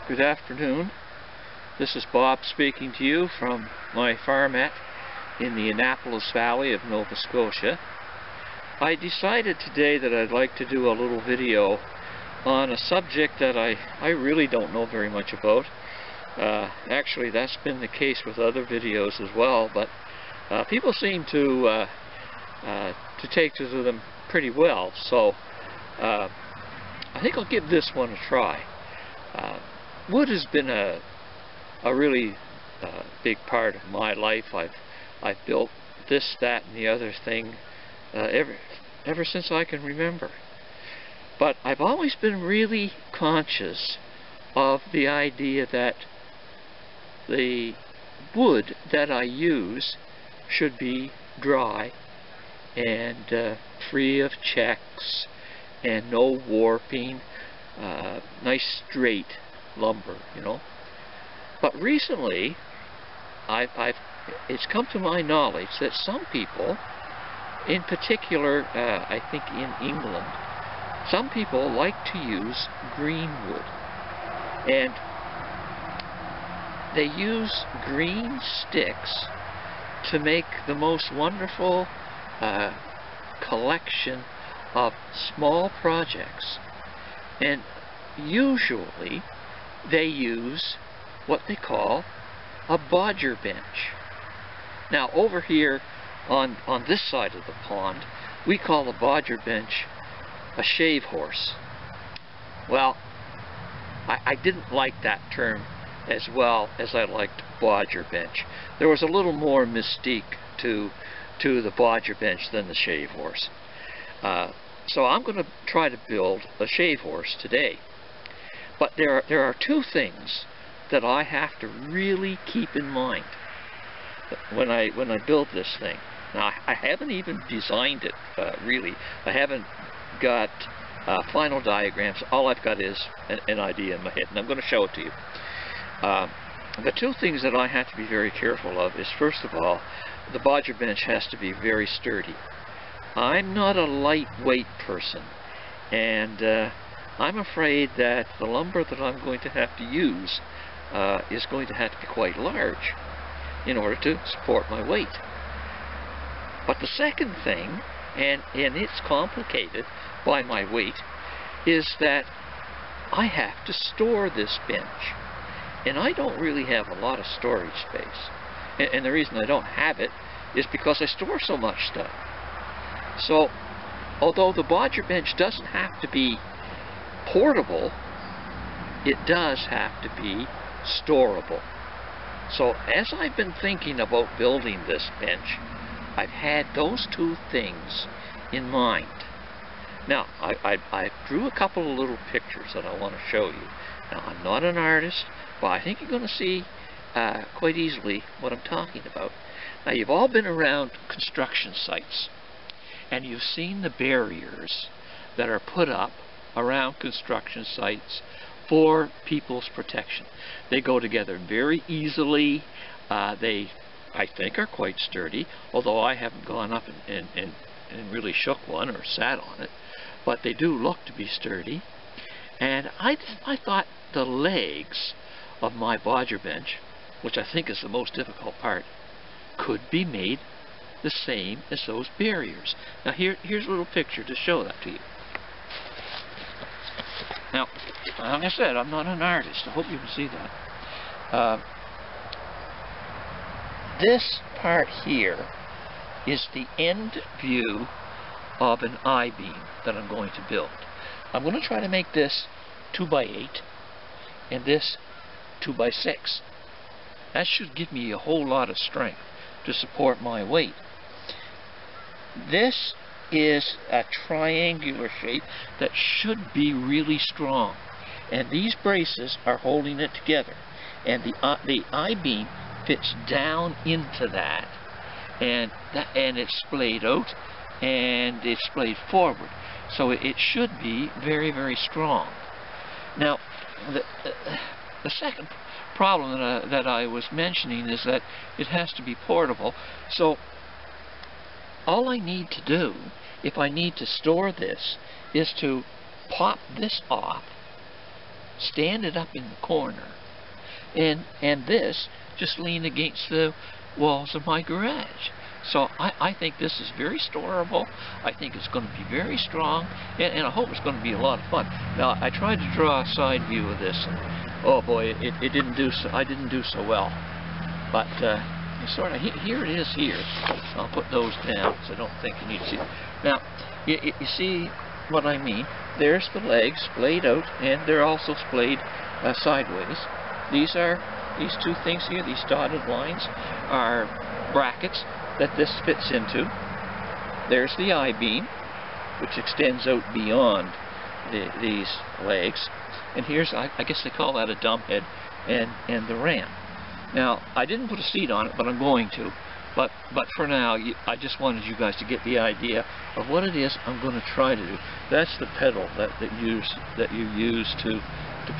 Good afternoon. This is Bob speaking to you from my farmette in the Annapolis Valley of Nova Scotia. I decided today that I'd like to do a little video on a subject that I really don't know very much about. Actually, that's been the case with other videos as well, but people seem to take to them pretty well, so I think I'll give this one a try. Wood has been a really big part of my life. I've built this, that, and the other thing ever since I can remember. But I've always been really conscious of the idea that the wood that I use should be dry and free of checks and no warping, nice straight lumber, you know. But recently, it's come to my knowledge that some people, in particular, I think in England, some people like to use green wood, and they use green sticks to make the most wonderful collection of small projects. And usually they use what they call a Bodger bench. Now over here on this side of the pond, we call a Bodger bench a shave horse. Well, I didn't like that term as well as I liked Bodger bench. There was a little more mystique to the Bodger bench than the shave horse. So I'm going to try to build a shave horse today. But there are two things that I have to really keep in mind when I build this thing. Now, I haven't even designed it, really. I haven't got final diagrams. All I've got is an idea in my head, and I'm going to show it to you. The two things that I have to be very careful of is, first of all, the Bodger bench has to be very sturdy. I'm not a lightweight person, and I'm afraid that the lumber that I'm going to have to use is going to have to be quite large in order to support my weight. But the second thing, and it's complicated by my weight, is that I have to store this bench. And I don't really have a lot of storage space. And the reason I don't have it is because I store so much stuff. So, although the Bodger bench doesn't have to be portable, it does have to be storable. So as I've been thinking about building this bench, I've had those two things in mind. Now, I drew a couple of little pictures that I want to show you. Now, I'm not an artist, but I think you're going to see quite easily what I'm talking about. Now, you've all been around construction sites, and you've seen the barriers that are put up around construction sites for people's protection. They go together very easily. They, I think, are quite sturdy, although I haven't gone up and really shook one or sat on it, but they do look to be sturdy. And I thought the legs of my Bodger bench, which I think is the most difficult part, could be made the same as those barriers. Now here's a little picture to show that to you. Now, like I said, I'm not an artist. I hope you can see that. This part here is the end view of an I-beam that I'm going to build. I'm going to try to make this 2x8 and this 2x6. That should give me a whole lot of strength to support my weight. This is a triangular shape that should be really strong, and these braces are holding it together, and the I-beam fits down into that, and it's splayed out and it's splayed forward, so it should be very, very strong. Now, the second problem that I was mentioning is that it has to be portable. So all I need to do, if I need to store this, is to pop this off stand it up in the corner, and this just lean against the walls of my garage. So I think this is very storable. I think it's going to be very strong, and I hope it's going to be a lot of fun. Now, I tried to draw a side view of this, and oh boy, it didn't do so. I didn't do so well. But sort of here it is here. I'll put those down, so I don't think you need to see. Now, you see what I mean? There's the legs splayed out, and they're also splayed sideways. These two things here, these dotted lines, are brackets that this fits into. There's the I-beam, which extends out beyond these legs. And here's, I guess they call that a dump head, and the ram. Now, I didn't put a seat on it, but I'm going to. But for now, I just wanted you guys to get the idea of what it is I'm going to try to do. That's the pedal that you use to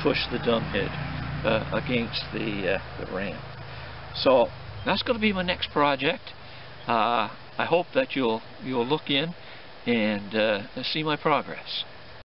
push the dump head against the ram. So that's going to be my next project. I hope that you'll look in and see my progress.